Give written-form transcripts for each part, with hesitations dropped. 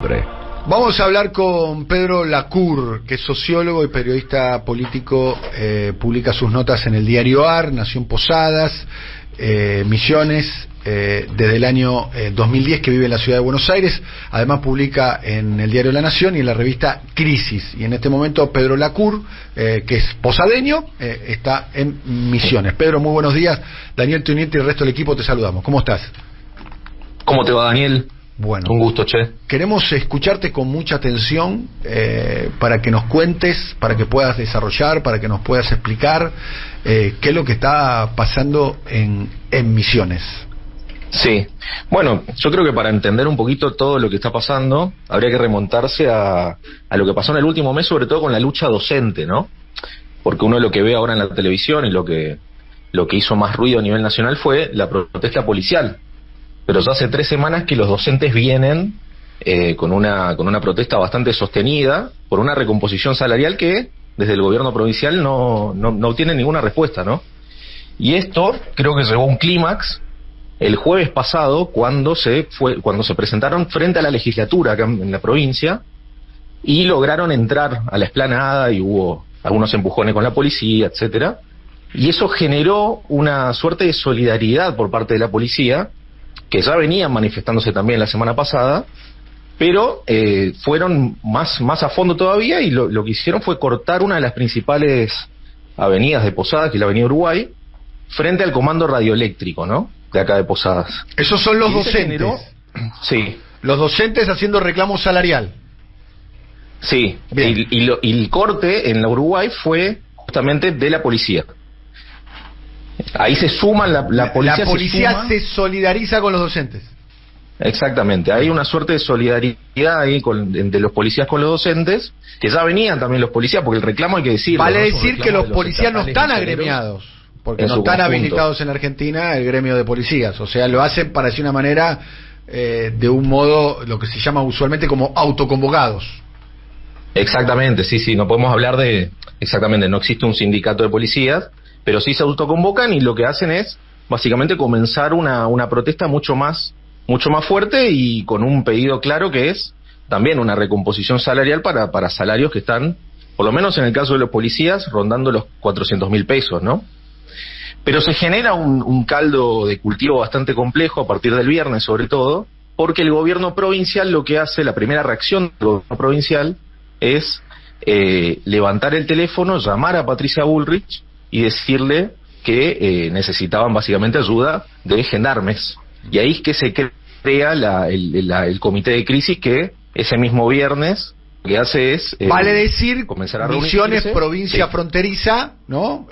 siempre. Vamos a hablar con Pedro Lacour, que es sociólogo y periodista político, publica sus notas en el diario AR, nació en Posadas, Misiones, desde el año 2010 que vive en la ciudad de Buenos Aires. Además publica en el diario La Nación y en la revista Crisis. Y en este momento Pedro Lacour, que es posadeño, está en Misiones. Pedro, muy buenos días. Daniel Tuniente y el resto del equipo te saludamos. ¿Cómo estás? ¿Cómo te va, Daniel? Bueno, un gusto, che. Queremos escucharte con mucha atención para que nos cuentes, para que puedas desarrollar, para que nos puedas explicar qué es lo que está pasando en Misiones. Sí, bueno, yo creo que para entender un poquito todo lo que está pasando, habría que remontarse a lo que pasó en el último mes, sobre todo con la lucha docente, ¿no? Porque uno lo que ve ahora en la televisión y lo que hizo más ruido a nivel nacional fue la protesta policial. Pero ya hace 3 semanas que los docentes vienen con una protesta bastante sostenida por una recomposición salarial que desde el gobierno provincial no obtiene ninguna respuesta, ¿no? Y esto creo que llegó a un clímax el jueves pasado cuando se presentaron frente a la legislatura acá en la provincia y lograron entrar a la explanada y hubo algunos empujones con la policía, etcétera. Y eso generó una suerte de solidaridad por parte de la policía, que ya venían manifestándose también la semana pasada, pero fueron más a fondo todavía y lo que hicieron fue cortar una de las principales avenidas de Posadas, que es la avenida Uruguay, frente al comando radioeléctrico, ¿no?, de acá de Posadas. Esos son los docentes. Generó, sí. Los docentes haciendo reclamo salarial. Sí, y el corte en la Uruguay fue justamente de la policía. Ahí se suman la policía. La policía se solidariza con los docentes. Exactamente, hay una suerte de solidaridad ahí de los policías con los docentes, que ya venían también los policías, porque el reclamo hay que decirlo. Vale decir que los policías no están agremiados, porque no están habilitados en Argentina el gremio de policías, o sea, lo hacen para decir una manera, de un modo, lo que se llama usualmente como autoconvocados. Exactamente, sí, no podemos hablar exactamente, no existe un sindicato de policías, pero sí se autoconvocan y lo que hacen es básicamente comenzar una protesta mucho más fuerte y con un pedido claro que es también una recomposición salarial para salarios que están, por lo menos en el caso de los policías, rondando los 400.000 pesos, ¿no? Pero se genera un caldo de cultivo bastante complejo a partir del viernes, sobre todo, porque el gobierno provincial lo que hace, la primera reacción del gobierno provincial es levantar el teléfono, llamar a Patricia Bullrich y decirle que necesitaban básicamente ayuda de gendarmes. Y ahí es que se crea el comité de crisis, que ese mismo viernes lo que hace es vale decir, comenzar a Misiones, provincia sí, fronteriza, ¿no?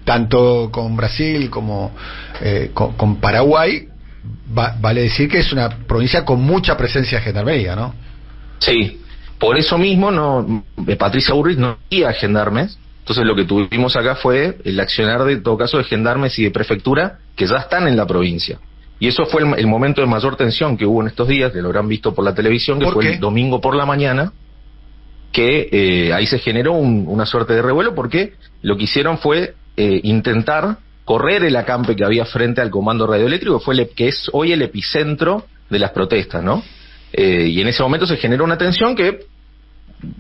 Tanto con Brasil como con Paraguay, vale decir que es una provincia con mucha presencia de gendarmería, ¿no? Sí, por eso mismo Patricia Bullrich no quería gendarmes. Entonces lo que tuvimos acá fue el accionar de todo caso de gendarmes y de prefectura que ya están en la provincia. Y eso fue el momento de mayor tensión que hubo en estos días, que lo habrán visto por la televisión, que fue el domingo por la mañana, que ahí se generó una suerte de revuelo, porque lo que hicieron fue intentar correr el acampe que había frente al comando radioeléctrico, que es hoy el epicentro de las protestas, ¿no? Y en ese momento se generó una tensión que,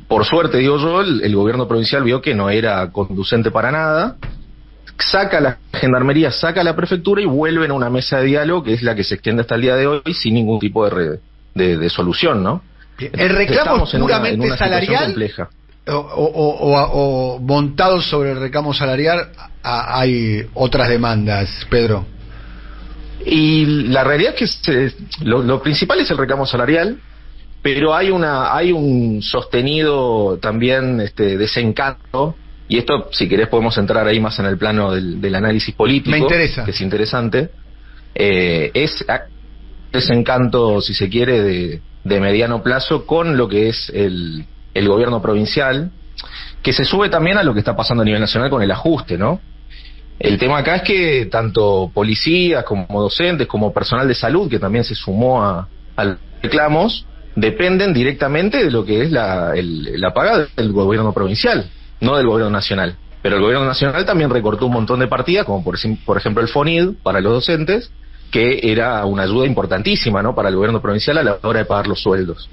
por suerte, digo yo, el gobierno provincial vio que no era conducente para nada, saca la gendarmería, saca la prefectura y vuelven a una mesa de diálogo, que es la que se extiende hasta el día de hoy, sin ningún tipo de solución, ¿no? ¿El reclamo es puramente salarial? Compleja. O montado sobre el reclamo salarial hay otras demandas, Pedro? Y la realidad es que lo principal es el reclamo salarial, pero hay un sostenido también desencanto, y esto, si querés, podemos entrar ahí más en el plano del análisis político. Me interesa. Que es interesante. Es desencanto, si se quiere, de mediano plazo con lo que es el gobierno provincial, que se sube también a lo que está pasando a nivel nacional con el ajuste, ¿no? El tema acá es que tanto policías como docentes, como personal de salud, que también se sumó a los reclamos, dependen directamente de lo que es la paga del gobierno provincial, no del gobierno nacional. Pero el gobierno nacional también recortó un montón de partidas, como por ejemplo el FONID para los docentes, que era una ayuda importantísima, ¿no?, para el gobierno provincial a la hora de pagar los sueldos.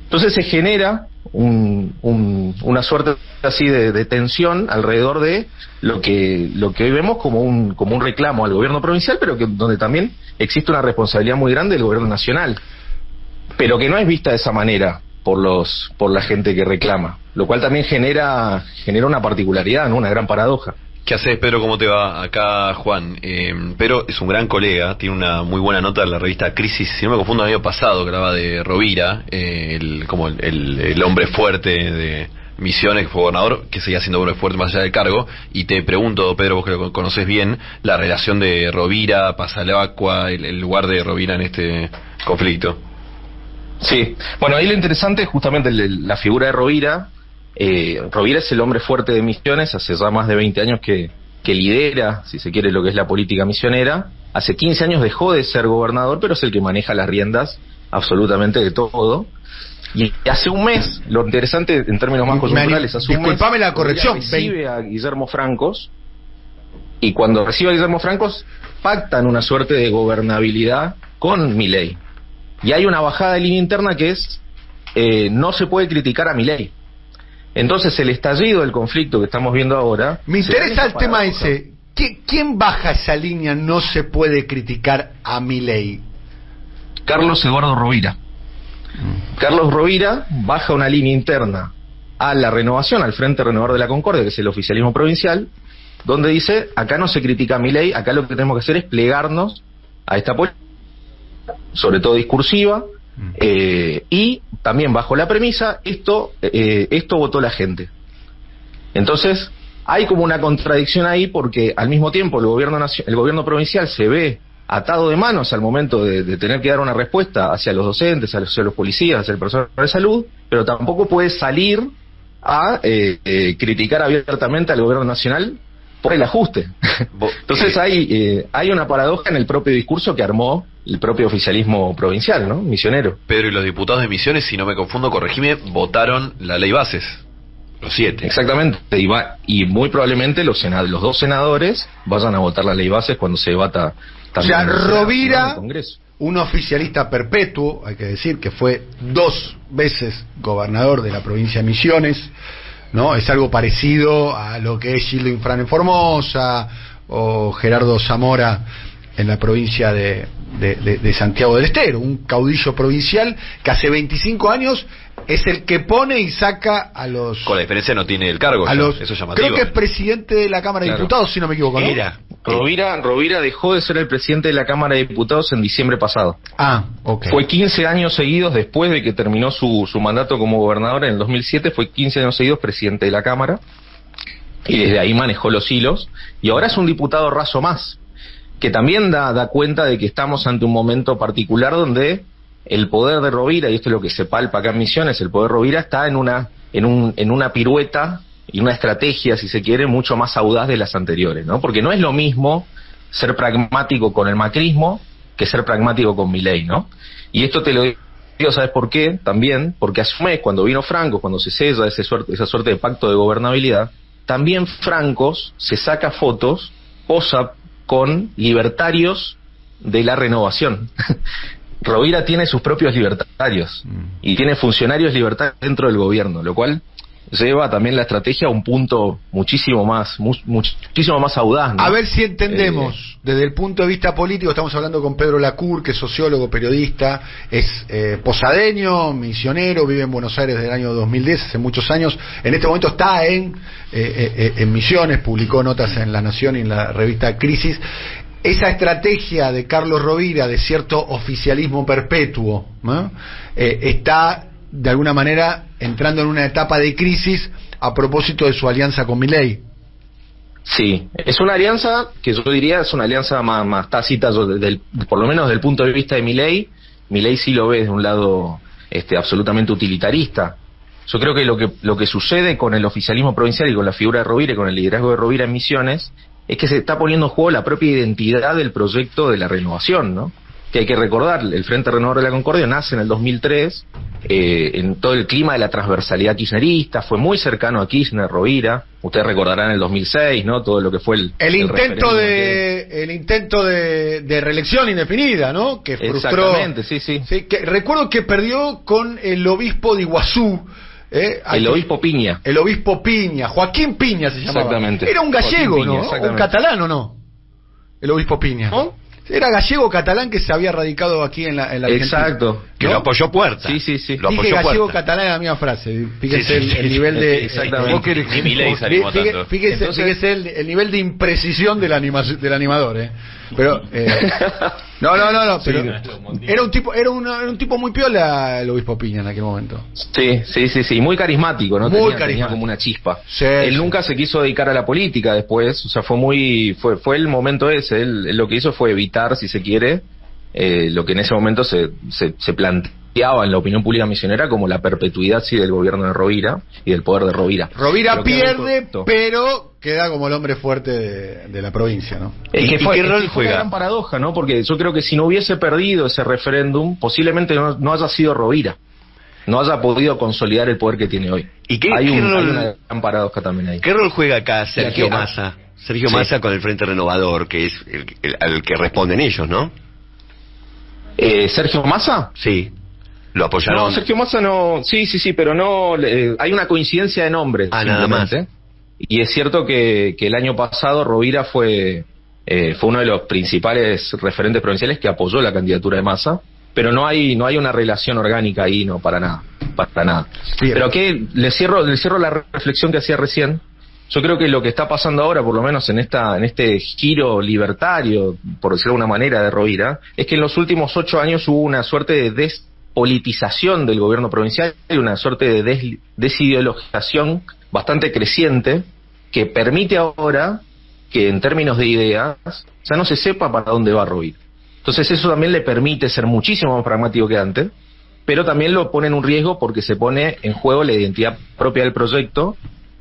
Entonces se genera una suerte así de tensión alrededor de lo que hoy vemos como un reclamo al gobierno provincial, pero que donde también existe una responsabilidad muy grande del gobierno nacional, pero que no es vista de esa manera por la gente que reclama, lo cual también genera una particularidad, ¿no?, una gran paradoja. ¿Qué haces, Pedro? ¿Cómo te va? Acá Juan. Pedro es un gran colega, tiene una muy buena nota en la revista Crisis, si no me confundo, el año pasado, que hablaba de Rovira, el hombre fuerte de Misiones, que fue gobernador, que seguía siendo hombre fuerte más allá del cargo. Y te pregunto, Pedro, vos que lo conoces bien, la relación de Rovira, Pasalacqua, el lugar de Rovira en este conflicto. Sí, bueno, ahí lo interesante es justamente la figura de Rovira. Rovira es el hombre fuerte de Misiones, hace ya más de 20 años que lidera, si se quiere, lo que es la política misionera. Hace 15 años dejó de ser gobernador, pero es el que maneja las riendas absolutamente de todo. Y hace un mes, lo interesante en términos más coyunturales, hace un mes, disculpame la corrección, recibe a Guillermo Francos, y cuando recibe a Guillermo Francos, pactan una suerte de gobernabilidad con Milei. Y hay una bajada de línea interna que es, no se puede criticar a Milei. Entonces el estallido del conflicto que estamos viendo ahora... Me interesa el tema ese. ¿Quién baja esa línea? No se puede criticar a Milei. Carlos Eduardo Rovira. Carlos Rovira baja una línea interna a la Renovación, al Frente Renovador de la Concordia, que es el oficialismo provincial, donde dice, acá no se critica a Milei, acá lo que tenemos que hacer es plegarnos a esta política, sobre todo discursiva, y también bajo la premisa, esto votó la gente. Entonces hay como una contradicción ahí, porque al mismo tiempo el gobierno provincial se ve atado de manos al momento de tener que dar una respuesta hacia los docentes, hacia los policías, hacia el personal de salud, pero tampoco puede salir a criticar abiertamente al gobierno nacional por el ajuste. Entonces hay una paradoja en el propio discurso que armó el propio oficialismo provincial, ¿no?, misionero. Pedro, y los diputados de Misiones, si no me confundo, corregime, votaron la ley bases, los 7. Exactamente, y muy probablemente los dos senadores vayan a votar la ley bases cuando se debata también. O sea, Rovira, en el Congreso. Un oficialista perpetuo, hay que decir, que fue 2 veces gobernador de la provincia de Misiones, ¿no? Es algo parecido a lo que es Gildo Infran en Formosa o Gerardo Zamora en la provincia de Santiago del Estero, un caudillo provincial que hace 25 años es el que pone y saca a los... Con la diferencia no tiene el cargo, eso es llamativo. Creo que es presidente de la Cámara de Diputados, si no me equivoco, ¿no? Rovira dejó de ser el presidente de la Cámara de Diputados en diciembre pasado. Ok. Fue 15 años seguidos después de que terminó su mandato como gobernador en el 2007, fue 15 años seguidos presidente de la Cámara, y desde ahí manejó los hilos, y ahora es un diputado raso más, que también da cuenta de que estamos ante un momento particular donde el poder de Rovira, y esto es lo que se palpa acá en Misiones, el poder de Rovira está en una pirueta y una estrategia, si se quiere, mucho más audaz de las anteriores, ¿no? Porque no es lo mismo ser pragmático con el macrismo que ser pragmático con Milei, ¿no? Y esto te lo digo, ¿sabes por qué? También porque hace un mes, cuando vino Franco, cuando se sella esa suerte de pacto de gobernabilidad, también Francos se saca fotos, posa con libertarios de la Renovación. Rovira tiene sus propios libertarios y tiene funcionarios libertarios dentro del gobierno, lo cual lleva también la estrategia a un punto muchísimo más audaz, ¿no? A ver si entendemos, desde el punto de vista político, estamos hablando con Pedro Lacour, que es sociólogo, periodista, es posadeño, misionero, vive en Buenos Aires desde el año 2010, hace muchos años, en este momento está en Misiones, publicó notas en La Nación y en la revista Crisis. Esa estrategia de Carlos Rovira, de cierto oficialismo perpetuo, ¿no?, está de alguna manera entrando en una etapa de crisis a propósito de su alianza con Milei. Sí, es una alianza que yo diría es una alianza más tácita, por lo menos desde el punto de vista de Milei. Milei sí lo ve desde un lado absolutamente utilitarista. Yo creo que lo que sucede con el oficialismo provincial y con la figura de Rovira y con el liderazgo de Rovira en Misiones es que se está poniendo en juego la propia identidad del proyecto de la Renovación, ¿no? que hay que recordar, el Frente Renovador de la Concordia nace en el 2003, en todo el clima de la transversalidad kirchnerista, fue muy cercano a Kirchner, Rovira, ustedes recordarán el 2006, ¿no? Todo lo que fue el intento de reelección indefinida, ¿no? Que frustró. Exactamente, sí. Que recuerdo que perdió con el obispo de Iguazú. El obispo Piña. El obispo Piña, Joaquín Piña se llamaba. Exactamente. Era un gallego, Piña, ¿no? Un catalán, ¿o no? El obispo Piña. ¿No? Era gallego catalán que se había radicado aquí en la Argentina. Exacto. Que lo apoyó Puerta. Sí. Lo dije apoyó gallego Puerta. catalán es la misma frase. Fíjense el nivel de... Exactamente. Ni Milei se animó tanto. Fíjense el nivel de imprecisión del animador, Pero no, pero era un tipo muy piola el obispo Piña en aquel momento. Sí, muy carismático, ¿no? Tenía como una chispa. Sí, él nunca se quiso dedicar a la política después, o sea, fue el momento ese, él lo que hizo fue evitar, si se quiere, lo que en ese momento se planteaba en la opinión pública misionera como la perpetuidad del gobierno de Rovira y del poder de Rovira. Rovira pierde, pero queda como el hombre fuerte de la provincia, ¿no? ¿Qué rol fue una gran paradoja, ¿no? Porque yo creo que si no hubiese perdido ese referéndum, posiblemente no haya sido Rovira, no haya podido consolidar el poder que tiene hoy. ¿Y hay una gran paradoja también ahí. ¿Qué rol juega acá Sergio Massa? Sergio Massa con el Frente Renovador, que es al que responden ellos, ¿no? ¿Sergio Massa? Sí. ¿Lo apoyaron? No, Sergio Massa no... Sí, pero no... hay una coincidencia de nombres, nada más. Y es cierto que el año pasado Rovira fue uno de los principales referentes provinciales que apoyó la candidatura de Massa, pero no hay una relación orgánica ahí, no, para nada. Sí, pero que le cierro la reflexión que hacía recién. Yo creo que lo que está pasando ahora, por lo menos en este giro libertario, por decirlo de alguna manera, de Rovira, es que en los últimos 8 años hubo una suerte de despolitización del gobierno provincial y una suerte de desideologización bastante creciente que permite ahora que en términos de ideas ya no se sepa para dónde va Rovira. Entonces eso también le permite ser muchísimo más pragmático que antes, pero también lo pone en un riesgo porque se pone en juego la identidad propia del proyecto,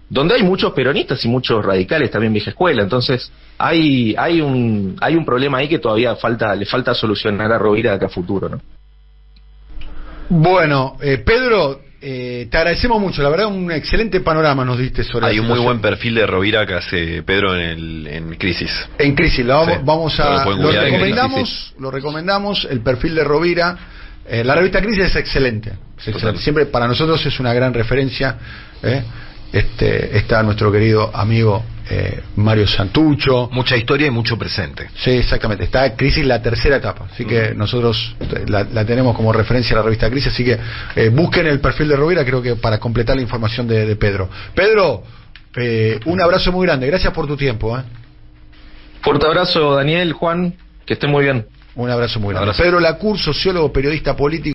donde hay muchos peronistas y muchos radicales también vieja escuela. Entonces hay un problema ahí que todavía le falta solucionar a Rovira de acá a futuro, ¿no? Bueno, Pedro, te agradecemos mucho, la verdad un excelente panorama nos diste sobre hay un muy buen perfil de Rovira que hace Pedro en Crisis. En Crisis, lo recomendamos, lo recomendamos, el perfil de Rovira. La revista Crisis es excelente. Siempre para nosotros es una gran referencia. Está nuestro querido amigo Mario Santucho. Mucha historia y mucho presente. Sí, exactamente. Está Crisis la tercera etapa, así que nosotros la tenemos como referencia a la revista Crisis, así que busquen el perfil de Rovira, creo que para completar la información de Pedro. Pedro, un abrazo muy grande, gracias por tu tiempo. Fuerte abrazo, Daniel, Juan, que estén muy bien. Un abrazo muy grande. Pedro Lacour, sociólogo, periodista político.